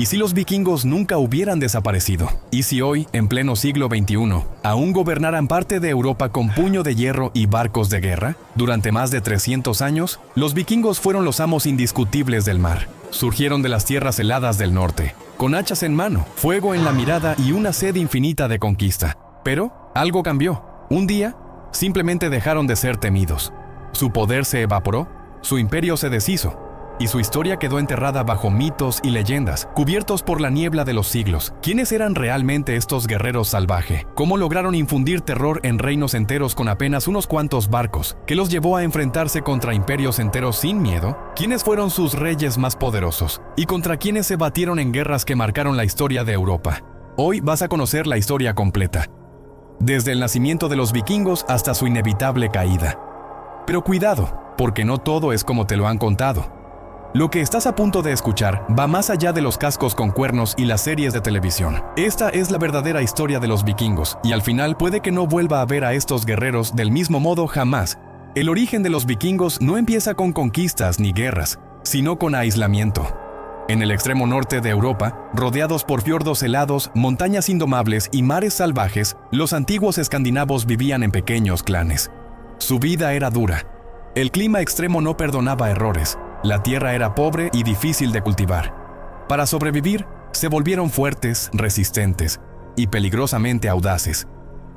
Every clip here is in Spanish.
¿Y si los vikingos nunca hubieran desaparecido? ¿Y si hoy, en pleno siglo XXI, aún gobernaran parte de Europa con puño de hierro y barcos de guerra? Durante más de 300 años, los vikingos fueron los amos indiscutibles del mar. Surgieron de las tierras heladas del norte, con hachas en mano, fuego en la mirada y una sed infinita de conquista. Pero algo cambió. Un día, simplemente dejaron de ser temidos. Su poder se evaporó, su imperio se deshizo, y su historia quedó enterrada bajo mitos y leyendas, cubiertos por la niebla de los siglos. ¿Quiénes eran realmente estos guerreros salvajes? ¿Cómo lograron infundir terror en reinos enteros con apenas unos cuantos barcos? ¿Qué los llevó a enfrentarse contra imperios enteros sin miedo? ¿Quiénes fueron sus reyes más poderosos? ¿Y contra quiénes se batieron en guerras que marcaron la historia de Europa? Hoy vas a conocer la historia completa, desde el nacimiento de los vikingos hasta su inevitable caída. Pero cuidado, porque no todo es como te lo han contado. Lo que estás a punto de escuchar va más allá de los cascos con cuernos y las series de televisión. Esta es la verdadera historia de los vikingos, y al final puede que no vuelva a ver a estos guerreros del mismo modo jamás. El origen de los vikingos no empieza con conquistas ni guerras, sino con aislamiento. En el extremo norte de Europa, rodeados por fiordos helados, montañas indomables y mares salvajes, los antiguos escandinavos vivían en pequeños clanes. Su vida era dura. El clima extremo no perdonaba errores. La tierra era pobre y difícil de cultivar. Para sobrevivir, se volvieron fuertes, resistentes y peligrosamente audaces.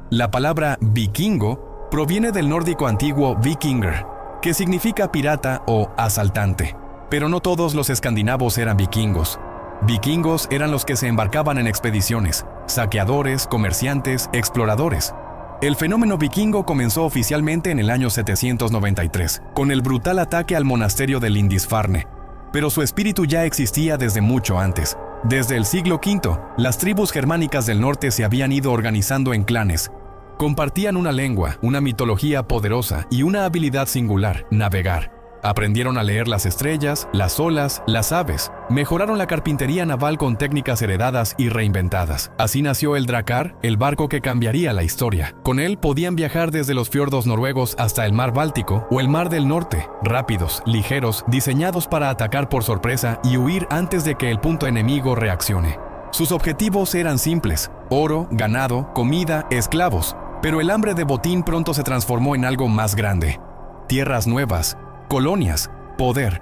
La palabra vikingo proviene del nórdico antiguo vikinger, que significa pirata o asaltante. Pero no todos los escandinavos eran vikingos. Vikingos eran los que se embarcaban en expediciones, saqueadores, comerciantes, exploradores. El fenómeno vikingo comenzó oficialmente en el año 793, con el brutal ataque al monasterio de Lindisfarne, pero su espíritu ya existía desde mucho antes. Desde el siglo V, las tribus germánicas del norte se habían ido organizando en clanes. Compartían una lengua, una mitología poderosa y una habilidad singular: navegar. Aprendieron a leer las estrellas, las olas, las aves. Mejoraron la carpintería naval con técnicas heredadas y reinventadas. Así nació el Drakkar, el barco que cambiaría la historia. Con él podían viajar desde los fiordos noruegos hasta el mar Báltico o el mar del norte, rápidos, ligeros, diseñados para atacar por sorpresa y huir antes de que el punto enemigo reaccione. Sus objetivos eran simples: oro, ganado, comida, esclavos. Pero el hambre de botín pronto se transformó en algo más grande: tierras nuevas, colonias, poder.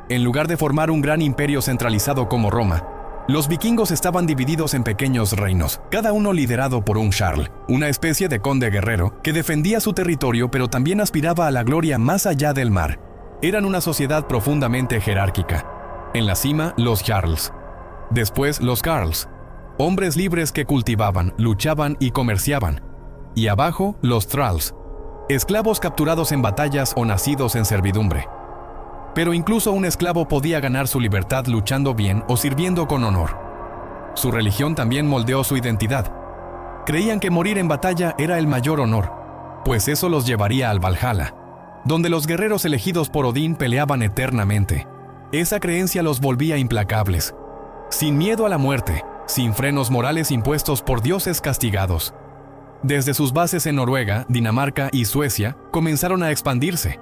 En lugar de formar un gran imperio centralizado como Roma, los vikingos estaban divididos en pequeños reinos, cada uno liderado por un jarl, una especie de conde guerrero que defendía su territorio pero también aspiraba a la gloria más allá del mar. Eran una sociedad profundamente jerárquica. En la cima, los jarls. Después, los carls, hombres libres que cultivaban, luchaban y comerciaban. Y abajo, los thralls, esclavos capturados en batallas o nacidos en servidumbre. Pero incluso un esclavo podía ganar su libertad luchando bien o sirviendo con honor. Su religión también moldeó su identidad. Creían que morir en batalla era el mayor honor, pues eso los llevaría al Valhalla, donde los guerreros elegidos por Odín peleaban eternamente. Esa creencia los volvía implacables, sin miedo a la muerte, sin frenos morales impuestos por dioses castigados. Desde sus bases en Noruega, Dinamarca y Suecia, comenzaron a expandirse.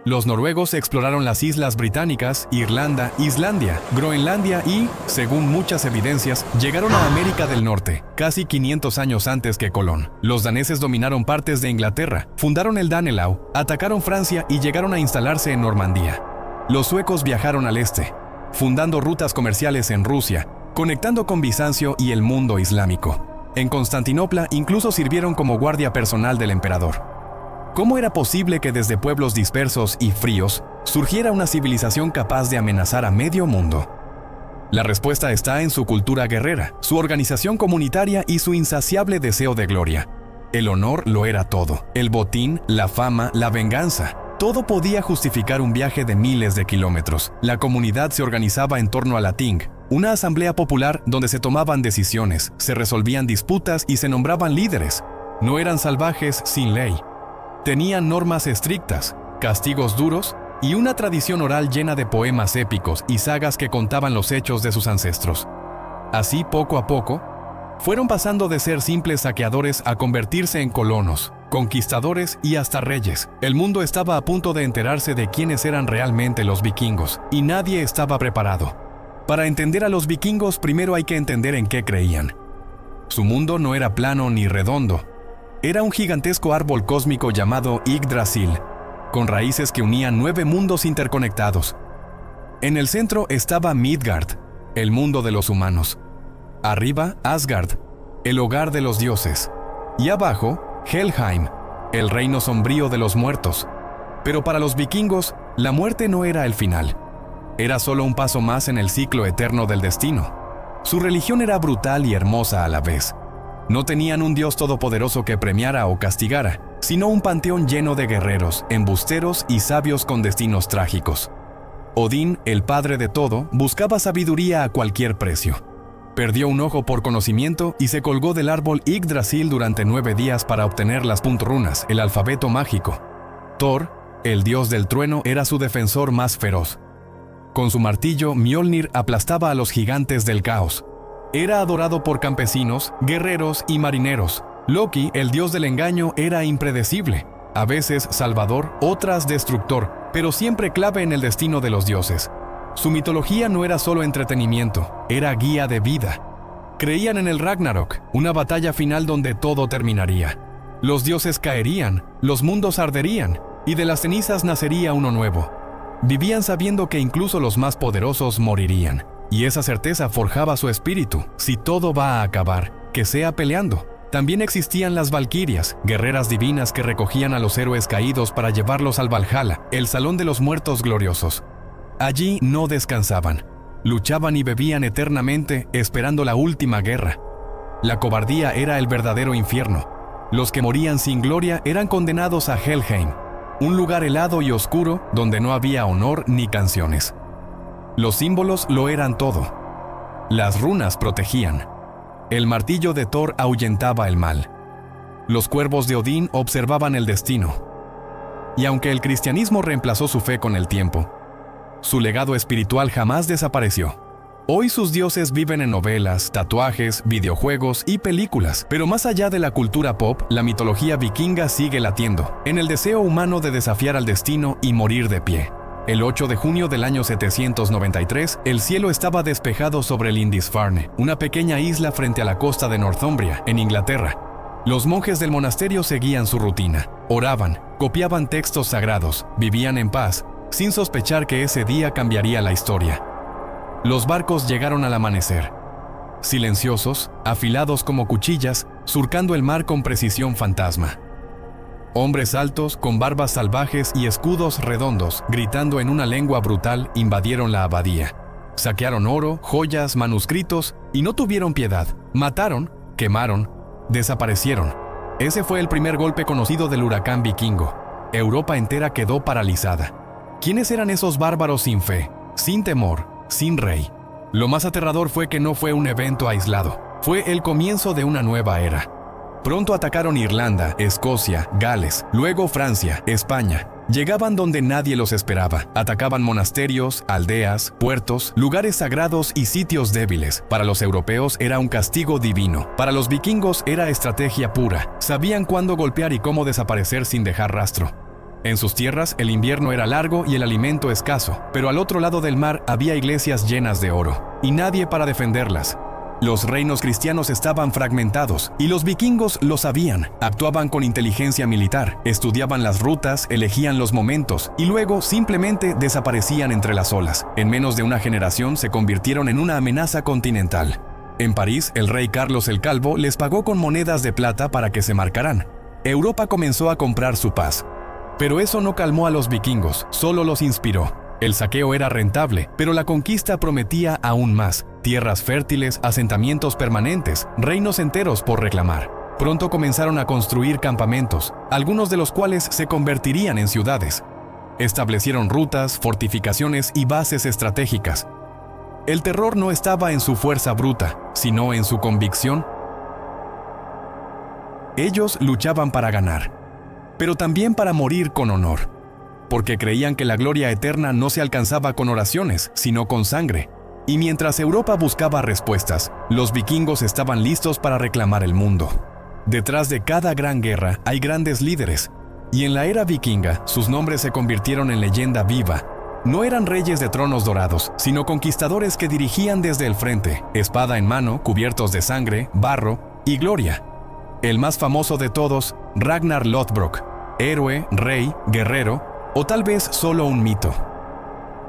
Los noruegos exploraron las islas británicas, Irlanda, Islandia, Groenlandia y, según muchas evidencias, llegaron a América del Norte, casi 500 años antes que Colón. Los daneses dominaron partes de Inglaterra, fundaron el Danelaw, atacaron Francia y llegaron a instalarse en Normandía. Los suecos viajaron al este, fundando rutas comerciales en Rusia, conectando con Bizancio y el mundo islámico. En Constantinopla incluso sirvieron como guardia personal del emperador. ¿Cómo era posible que desde pueblos dispersos y fríos surgiera una civilización capaz de amenazar a medio mundo? La respuesta está en su cultura guerrera, su organización comunitaria y su insaciable deseo de gloria. El honor lo era todo: el botín, la fama, la venganza. Todo podía justificar un viaje de miles de kilómetros. La comunidad se organizaba en torno a la Ting, una asamblea popular donde se tomaban decisiones, se resolvían disputas y se nombraban líderes. No eran salvajes sin ley. Tenían normas estrictas, castigos duros y una tradición oral llena de poemas épicos y sagas que contaban los hechos de sus ancestros. Así, poco a poco, fueron pasando de ser simples saqueadores a convertirse en colonos, conquistadores y hasta reyes. El mundo estaba a punto de enterarse de quiénes eran realmente los vikingos, y nadie estaba preparado. Para entender a los vikingos, primero hay que entender en qué creían. Su mundo no era plano ni redondo. Era un gigantesco árbol cósmico llamado Yggdrasil, con raíces que unían 9 mundos interconectados. En el centro estaba Midgard, el mundo de los humanos. Arriba, Asgard, el hogar de los dioses. Y abajo, Helheim, el reino sombrío de los muertos. Pero para los vikingos, la muerte no era el final. Era solo un paso más en el ciclo eterno del destino. Su religión era brutal y hermosa a la vez. No tenían un dios todopoderoso que premiara o castigara, sino un panteón lleno de guerreros, embusteros y sabios con destinos trágicos. Odín, el padre de todo, buscaba sabiduría a cualquier precio. Perdió un ojo por conocimiento y se colgó del árbol Yggdrasil durante 9 días para obtener las runas, el alfabeto mágico. Thor, el dios del trueno, era su defensor más feroz. Con su martillo, Mjolnir aplastaba a los gigantes del caos. Era adorado por campesinos, guerreros y marineros. Loki, el dios del engaño, era impredecible. A veces salvador, otras destructor, pero siempre clave en el destino de los dioses. Su mitología no era solo entretenimiento, era guía de vida. Creían en el Ragnarok, una batalla final donde todo terminaría. Los dioses caerían, los mundos arderían, y de las cenizas nacería uno nuevo. Vivían sabiendo que incluso los más poderosos morirían, y esa certeza forjaba su espíritu. Si todo va a acabar, que sea peleando. También existían las valquirias, guerreras divinas que recogían a los héroes caídos para llevarlos al Valhalla, el salón de los muertos gloriosos. Allí no descansaban, luchaban y bebían eternamente esperando la última guerra. La cobardía era el verdadero infierno. Los que morían sin gloria eran condenados a Helheim, un lugar helado y oscuro donde no había honor ni canciones. Los símbolos lo eran todo. Las runas protegían. El martillo de Thor ahuyentaba el mal. Los cuervos de Odín observaban el destino. Y aunque el cristianismo reemplazó su fe con el tiempo, su legado espiritual jamás desapareció. Hoy sus dioses viven en novelas, tatuajes, videojuegos y películas, pero más allá de la cultura pop, la mitología vikinga sigue latiendo, en el deseo humano de desafiar al destino y morir de pie. El 8 de junio del año 793, el cielo estaba despejado sobre Lindisfarne, una pequeña isla frente a la costa de Northumbria, en Inglaterra. Los monjes del monasterio seguían su rutina, oraban, copiaban textos sagrados, vivían en paz, sin sospechar que ese día cambiaría la historia. Los barcos llegaron al amanecer, silenciosos, afilados como cuchillas, surcando el mar con precisión fantasma. Hombres altos, con barbas salvajes y escudos redondos, gritando en una lengua brutal, invadieron la abadía. Saquearon oro, joyas, manuscritos y no tuvieron piedad. Mataron, quemaron, desaparecieron. Ese fue el primer golpe conocido del huracán vikingo. Europa entera quedó paralizada. ¿Quiénes eran esos bárbaros sin fe, sin temor, sin rey? Lo más aterrador fue que no fue un evento aislado. Fue el comienzo de una nueva era. Pronto atacaron Irlanda, Escocia, Gales, luego Francia, España. Llegaban donde nadie los esperaba. Atacaban monasterios, aldeas, puertos, lugares sagrados y sitios débiles. Para los europeos era un castigo divino. Para los vikingos era estrategia pura. Sabían cuándo golpear y cómo desaparecer sin dejar rastro. En sus tierras el invierno era largo y el alimento escaso, pero al otro lado del mar había iglesias llenas de oro, y nadie para defenderlas. Los reinos cristianos estaban fragmentados, y los vikingos lo sabían. Actuaban con inteligencia militar, estudiaban las rutas, elegían los momentos, y luego simplemente desaparecían entre las olas. En menos de una generación se convirtieron en una amenaza continental. En París, el rey Carlos el Calvo les pagó con monedas de plata para que se marcaran. Europa comenzó a comprar su paz. Pero eso no calmó a los vikingos, solo los inspiró. El saqueo era rentable, pero la conquista prometía aún más. Tierras fértiles, asentamientos permanentes, reinos enteros por reclamar. Pronto comenzaron a construir campamentos, algunos de los cuales se convertirían en ciudades. Establecieron rutas, fortificaciones y bases estratégicas. El terror no estaba en su fuerza bruta, sino en su convicción. Ellos luchaban para ganar, pero también para morir con honor, porque creían que la gloria eterna no se alcanzaba con oraciones, sino con sangre. Y mientras Europa buscaba respuestas, los vikingos estaban listos para reclamar el mundo. Detrás de cada gran guerra hay grandes líderes, y en la era vikinga sus nombres se convirtieron en leyenda viva. No eran reyes de tronos dorados, sino conquistadores que dirigían desde el frente, espada en mano, cubiertos de sangre, barro y gloria. El más famoso de todos, Ragnar Lothbrok, héroe, rey, guerrero, o tal vez solo un mito.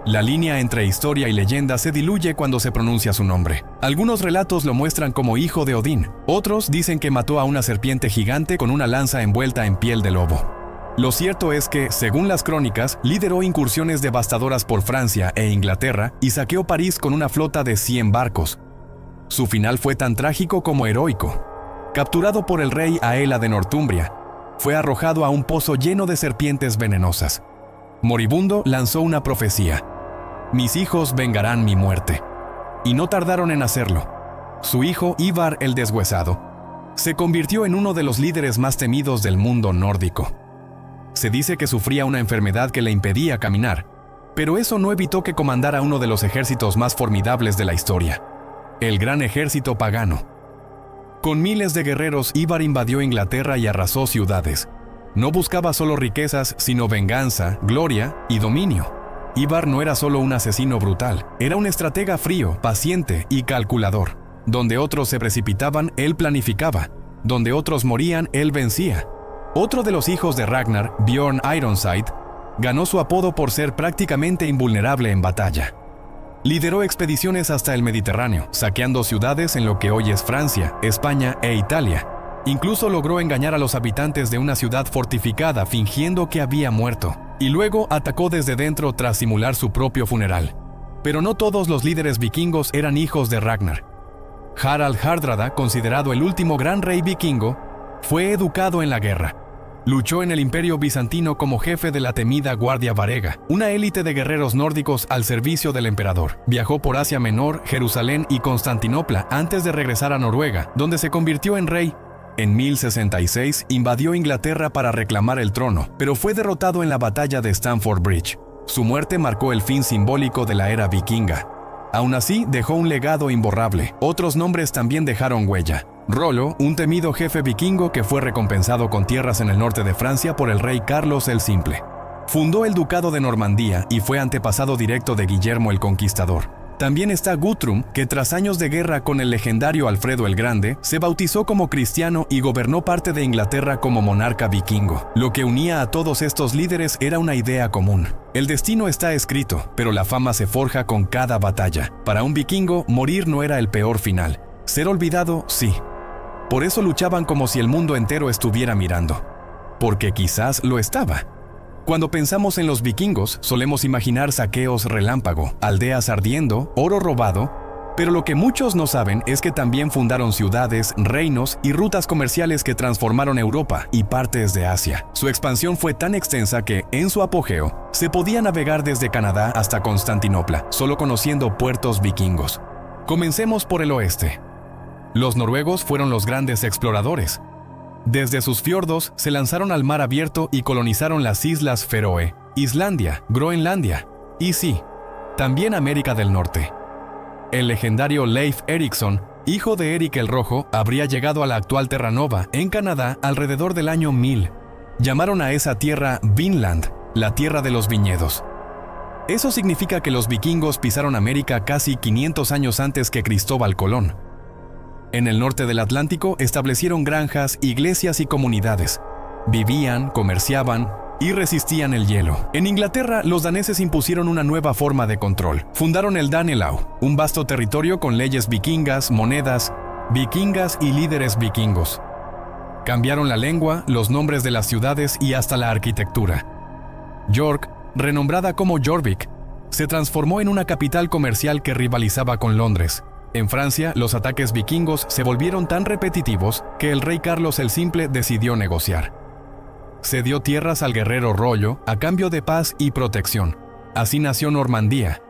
La línea entre historia y leyenda se diluye cuando se pronuncia su nombre. Algunos relatos lo muestran como hijo de Odín, otros dicen que mató a una serpiente gigante con una lanza envuelta en piel de lobo. Lo cierto es que, según las crónicas, lideró incursiones devastadoras por Francia e Inglaterra y saqueó París con una flota de 100 barcos. Su final fue tan trágico como heroico. Capturado por el rey Aela de Northumbria, fue arrojado a un pozo lleno de serpientes venenosas. Moribundo lanzó una profecía: «Mis hijos vengarán mi muerte». Y no tardaron en hacerlo. Su hijo, Ivar el Deshuesado, se convirtió en uno de los líderes más temidos del mundo nórdico. Se dice que sufría una enfermedad que le impedía caminar, pero eso no evitó que comandara uno de los ejércitos más formidables de la historia, el Gran Ejército Pagano. Con miles de guerreros, Ivar invadió Inglaterra y arrasó ciudades. No buscaba solo riquezas, sino venganza, gloria y dominio. Ivar no era solo un asesino brutal, era un estratega frío, paciente y calculador. Donde otros se precipitaban, él planificaba. Donde otros morían, él vencía. Otro de los hijos de Ragnar, Bjorn Ironside, ganó su apodo por ser prácticamente invulnerable en batalla. Lideró expediciones hasta el Mediterráneo, saqueando ciudades en lo que hoy es Francia, España e Italia. Incluso logró engañar a los habitantes de una ciudad fortificada fingiendo que había muerto, y luego atacó desde dentro tras simular su propio funeral. Pero no todos los líderes vikingos eran hijos de Ragnar. Harald Hardrada, considerado el último gran rey vikingo, fue educado en la guerra. Luchó en el Imperio Bizantino como jefe de la temida Guardia Varega, una élite de guerreros nórdicos al servicio del emperador. Viajó por Asia Menor, Jerusalén y Constantinopla antes de regresar a Noruega, donde se convirtió en rey. En 1066 invadió Inglaterra para reclamar el trono, pero fue derrotado en la batalla de Stamford Bridge. Su muerte marcó el fin simbólico de la era vikinga. Aún así, dejó un legado imborrable. Otros nombres también dejaron huella. Rollo, un temido jefe vikingo que fue recompensado con tierras en el norte de Francia por el rey Carlos el Simple. Fundó el Ducado de Normandía y fue antepasado directo de Guillermo el Conquistador. También está Guthrum, que tras años de guerra con el legendario Alfredo el Grande, se bautizó como cristiano y gobernó parte de Inglaterra como monarca vikingo. Lo que unía a todos estos líderes era una idea común. El destino está escrito, pero la fama se forja con cada batalla. Para un vikingo, morir no era el peor final. Ser olvidado, sí. Por eso luchaban como si el mundo entero estuviera mirando. Porque quizás lo estaba. Cuando pensamos en los vikingos, solemos imaginar saqueos relámpago, aldeas ardiendo, oro robado, pero lo que muchos no saben es que también fundaron ciudades, reinos y rutas comerciales que transformaron Europa y partes de Asia. Su expansión fue tan extensa que, en su apogeo, se podía navegar desde Canadá hasta Constantinopla, solo conociendo puertos vikingos. Comencemos por el oeste. Los noruegos fueron los grandes exploradores. Desde sus fiordos se lanzaron al mar abierto y colonizaron las islas Feroe, Islandia, Groenlandia y sí, también América del Norte. El legendario Leif Erikson, hijo de Eric el Rojo, habría llegado a la actual Terranova, en Canadá, alrededor del año 1000. Llamaron a esa tierra Vinland, la tierra de los viñedos. Eso significa que los vikingos pisaron América casi 500 años antes que Cristóbal Colón. En el norte del Atlántico establecieron granjas, iglesias y comunidades. Vivían, comerciaban y resistían el hielo. En Inglaterra, los daneses impusieron una nueva forma de control. Fundaron el Danelaw, un vasto territorio con leyes vikingas, monedas vikingas y líderes vikingos. Cambiaron la lengua, los nombres de las ciudades y hasta la arquitectura. York, renombrada como Jorvik, se transformó en una capital comercial que rivalizaba con Londres. En Francia, los ataques vikingos se volvieron tan repetitivos que el rey Carlos el Simple decidió negociar. Cedió tierras al guerrero Rollo a cambio de paz y protección. Así nació Normandía,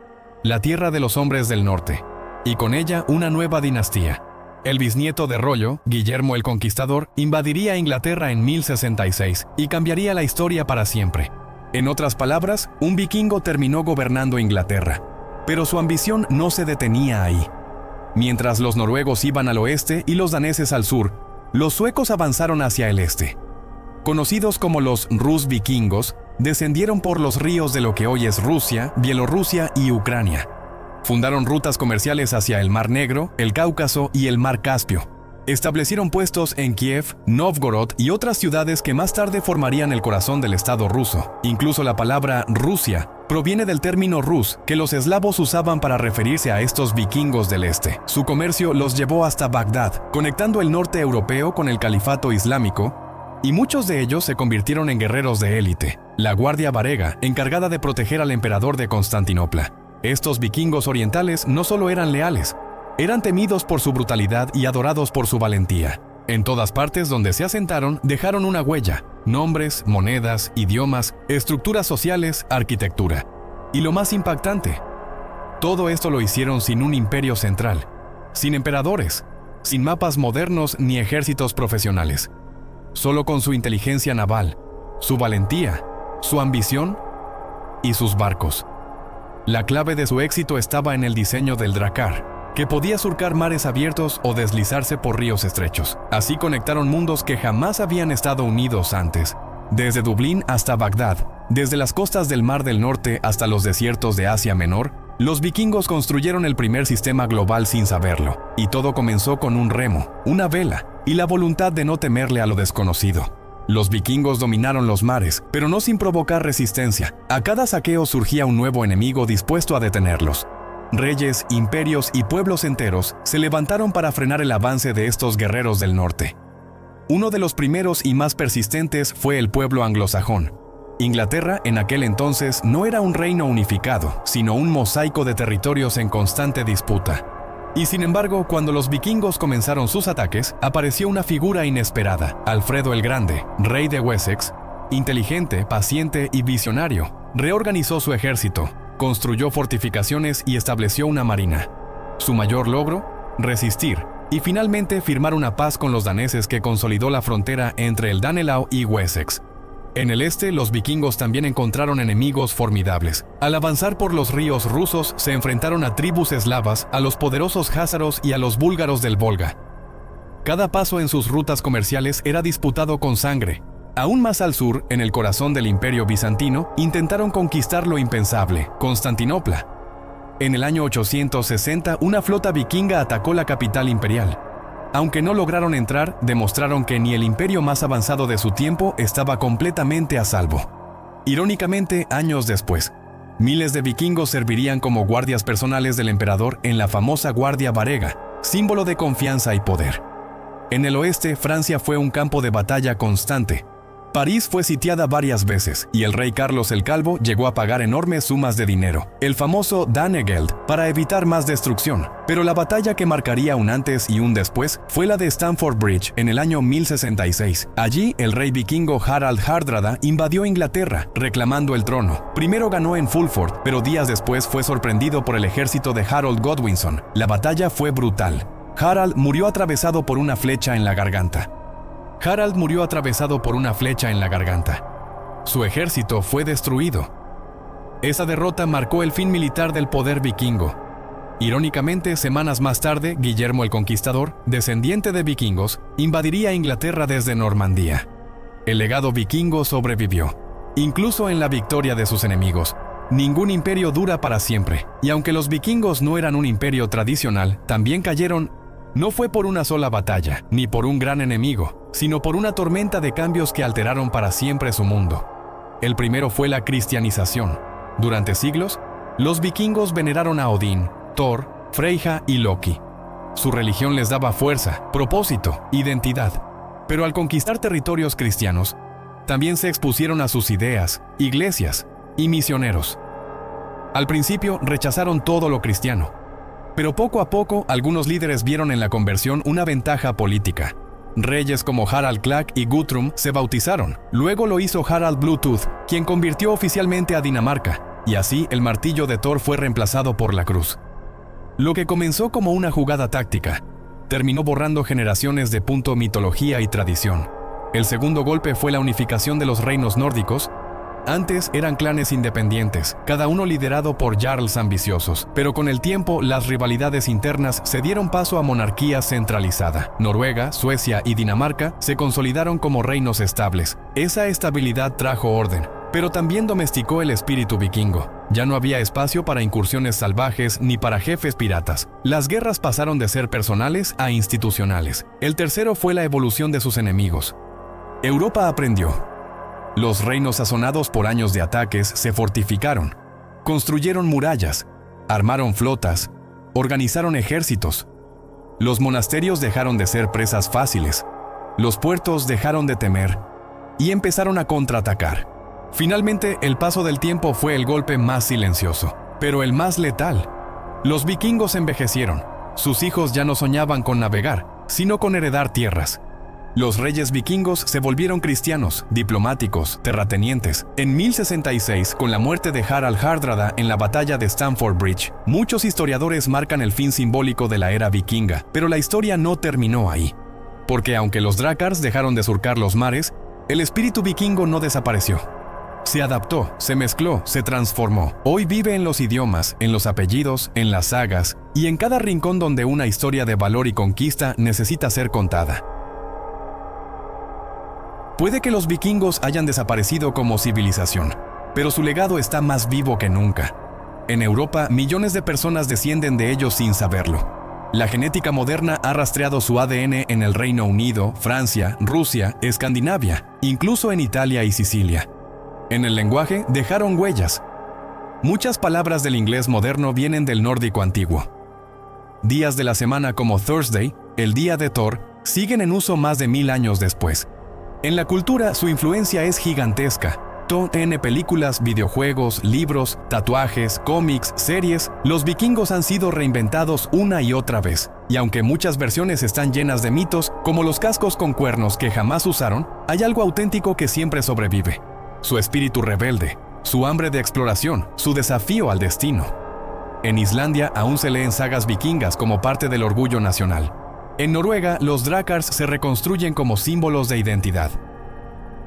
la tierra de los hombres del norte, y con ella una nueva dinastía. El bisnieto de Rollo, Guillermo el Conquistador, invadiría Inglaterra en 1066 y cambiaría la historia para siempre. En otras palabras, un vikingo terminó gobernando Inglaterra, pero su ambición no se detenía ahí. Mientras los noruegos iban al oeste y los daneses al sur, los suecos avanzaron hacia el este. Conocidos como los Rus vikingos, descendieron por los ríos de lo que hoy es Rusia, Bielorrusia y Ucrania. Fundaron rutas comerciales hacia el Mar Negro, el Cáucaso y el Mar Caspio. Establecieron puestos en Kiev, Novgorod y otras ciudades que más tarde formarían el corazón del Estado ruso. Incluso la palabra Rusia proviene del término rus, que los eslavos usaban para referirse a estos vikingos del este. Su comercio los llevó hasta Bagdad, conectando el norte europeo con el califato islámico, y muchos de ellos se convirtieron en guerreros de élite, la Guardia Varega, encargada de proteger al emperador de Constantinopla. Estos vikingos orientales no solo eran leales, eran temidos por su brutalidad y adorados por su valentía. En todas partes donde se asentaron, dejaron una huella: nombres, monedas, idiomas, estructuras sociales, arquitectura. Y lo más impactante, todo esto lo hicieron sin un imperio central, sin emperadores, sin mapas modernos ni ejércitos profesionales. Solo con su inteligencia naval, su valentía, su ambición y sus barcos. La clave de su éxito estaba en el diseño del drakkar, que podía surcar mares abiertos o deslizarse por ríos estrechos. Así conectaron mundos que jamás habían estado unidos antes. Desde Dublín hasta Bagdad, desde las costas del Mar del Norte hasta los desiertos de Asia Menor, los vikingos construyeron el primer sistema global sin saberlo. Y todo comenzó con un remo, una vela y la voluntad de no temerle a lo desconocido. Los vikingos dominaron los mares, pero no sin provocar resistencia. A cada saqueo surgía un nuevo enemigo dispuesto a detenerlos. Reyes, imperios y pueblos enteros se levantaron para frenar el avance de estos guerreros del norte. Uno de los primeros y más persistentes fue el pueblo anglosajón. Inglaterra en aquel entonces no era un reino unificado, sino un mosaico de territorios en constante disputa. Y sin embargo, cuando los vikingos comenzaron sus ataques, apareció una figura inesperada: Alfredo el Grande, rey de Wessex. Inteligente, paciente y visionario, reorganizó su ejército, construyó fortificaciones y estableció una marina. Su mayor logro: resistir y finalmente firmar una paz con los daneses que consolidó la frontera entre el Danelaw y Wessex. En el este, los vikingos también encontraron enemigos formidables. Al avanzar por los ríos rusos, se enfrentaron a tribus eslavas, a los poderosos jázaros y a los búlgaros del Volga. Cada paso en sus rutas comerciales era disputado con sangre. Aún más al sur, en el corazón del Imperio Bizantino, intentaron conquistar lo impensable: Constantinopla. En el año 860, una flota vikinga atacó la capital imperial. Aunque no lograron entrar, demostraron que ni el imperio más avanzado de su tiempo estaba completamente a salvo. Irónicamente, años después, miles de vikingos servirían como guardias personales del emperador en la famosa Guardia Varega, símbolo de confianza y poder. En el oeste, Francia fue un campo de batalla constante. París fue sitiada varias veces y el rey Carlos el Calvo llegó a pagar enormes sumas de dinero, el famoso Danegeld, para evitar más destrucción. Pero la batalla que marcaría un antes y un después fue la de Stamford Bridge en el año 1066. Allí, el rey vikingo Harald Hardrada invadió Inglaterra, reclamando el trono. Primero ganó en Fulford, pero días después fue sorprendido por el ejército de Harold Godwinson. La batalla fue brutal. Harald murió atravesado por una flecha en la garganta. Su ejército fue destruido. Esa derrota marcó el fin militar del poder vikingo. Irónicamente, semanas más tarde, Guillermo el Conquistador, descendiente de vikingos, invadiría Inglaterra desde Normandía. El legado vikingo sobrevivió, incluso en la victoria de sus enemigos. Ningún imperio dura para siempre, y aunque los vikingos no eran un imperio tradicional, también cayeron. No fue por una sola batalla, ni por un gran enemigo, sino por una tormenta de cambios que alteraron para siempre su mundo. El primero fue la cristianización. Durante siglos, los vikingos veneraron a Odín, Thor, Freyja y Loki. Su religión les daba fuerza, propósito, identidad. Pero al conquistar territorios cristianos, también se expusieron a sus ideas, iglesias y misioneros. Al principio rechazaron todo lo cristiano, pero poco a poco algunos líderes vieron en la conversión una ventaja política. Reyes como Harald Klak y Guthrum se bautizaron. Luego lo hizo Harald Bluetooth, quien convirtió oficialmente a Dinamarca, y así el martillo de Thor fue reemplazado por la cruz. Lo que comenzó como una jugada táctica, terminó borrando generaciones de mitología y tradición. El segundo golpe fue la unificación de los reinos nórdicos. Antes eran clanes independientes, cada uno liderado por jarls ambiciosos, pero con el tiempo las rivalidades internas se dieron paso a monarquía centralizada. Noruega, Suecia y Dinamarca se consolidaron como reinos estables. Esa estabilidad trajo orden, pero también domesticó el espíritu vikingo. Ya no había espacio para incursiones salvajes ni para jefes piratas. Las guerras pasaron de ser personales a institucionales. El tercero fue la evolución de sus enemigos. Europa aprendió. Los reinos sazonados por años de ataques se fortificaron, construyeron murallas, armaron flotas, organizaron ejércitos. Los monasterios dejaron de ser presas fáciles, los puertos dejaron de temer y empezaron a contraatacar. Finalmente, el paso del tiempo fue el golpe más silencioso, pero el más letal. Los vikingos envejecieron. Sus hijos ya no soñaban con navegar, sino con heredar tierras. Los reyes vikingos se volvieron cristianos, diplomáticos, terratenientes. En 1066, con la muerte de Harald Hardrada en la batalla de Stamford Bridge, muchos historiadores marcan el fin simbólico de la era vikinga, pero la historia no terminó ahí. Porque aunque los drácars dejaron de surcar los mares, el espíritu vikingo no desapareció. Se adaptó, se mezcló, se transformó. Hoy vive en los idiomas, en los apellidos, en las sagas y en cada rincón donde una historia de valor y conquista necesita ser contada. Puede que los vikingos hayan desaparecido como civilización, pero su legado está más vivo que nunca. En Europa, millones de personas descienden de ellos sin saberlo. La genética moderna ha rastreado su ADN en el Reino Unido, Francia, Rusia, Escandinavia, incluso en Italia y Sicilia. En el lenguaje dejaron huellas. Muchas palabras del inglés moderno vienen del nórdico antiguo. Días de la semana como Thursday, el día de Thor, siguen en uso más de 1000 años después. En la cultura, su influencia es gigantesca. En películas, videojuegos, libros, tatuajes, cómics, series, los vikingos han sido reinventados una y otra vez. Y aunque muchas versiones están llenas de mitos, como los cascos con cuernos que jamás usaron, hay algo auténtico que siempre sobrevive. Su espíritu rebelde, su hambre de exploración, su desafío al destino. En Islandia aún se leen sagas vikingas como parte del orgullo nacional. En Noruega, los drácars se reconstruyen como símbolos de identidad.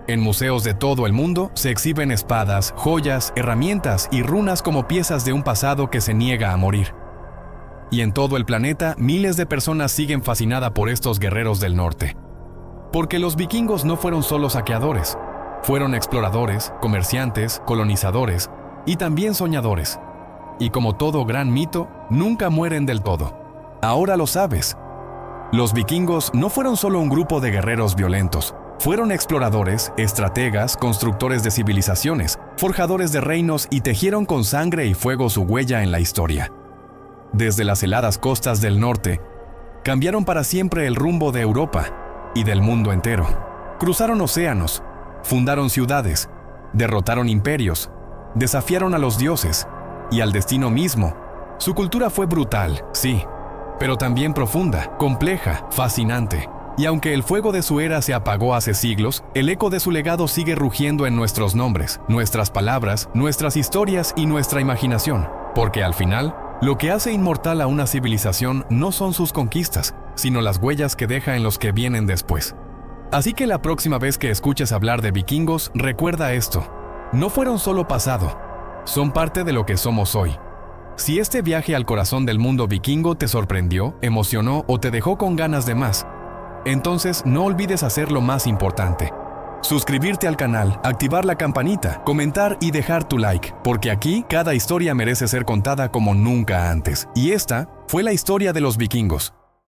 En museos de todo el mundo se exhiben espadas, joyas, herramientas y runas como piezas de un pasado que se niega a morir. Y en todo el planeta, miles de personas siguen fascinadas por estos guerreros del norte. Porque los vikingos no fueron solo saqueadores. Fueron exploradores, comerciantes, colonizadores y también soñadores. Y como todo gran mito, nunca mueren del todo. Ahora lo sabes. Los vikingos no fueron solo un grupo de guerreros violentos. Fueron exploradores, estrategas, constructores de civilizaciones, forjadores de reinos y tejieron con sangre y fuego su huella en la historia. Desde las heladas costas del norte, cambiaron para siempre el rumbo de Europa y del mundo entero. Cruzaron océanos, fundaron ciudades, derrotaron imperios, desafiaron a los dioses y al destino mismo. Su cultura fue brutal, sí, pero también profunda, compleja, fascinante. Y aunque el fuego de su era se apagó hace siglos, el eco de su legado sigue rugiendo en nuestros nombres, nuestras palabras, nuestras historias y nuestra imaginación. Porque al final, lo que hace inmortal a una civilización no son sus conquistas, sino las huellas que deja en los que vienen después. Así que la próxima vez que escuches hablar de vikingos, recuerda esto. No fueron solo pasado, son parte de lo que somos hoy. Si este viaje al corazón del mundo vikingo te sorprendió, emocionó o te dejó con ganas de más, entonces no olvides hacer lo más importante. Suscribirte al canal, activar la campanita, comentar y dejar tu like, porque aquí cada historia merece ser contada como nunca antes. Y esta fue la historia de los vikingos.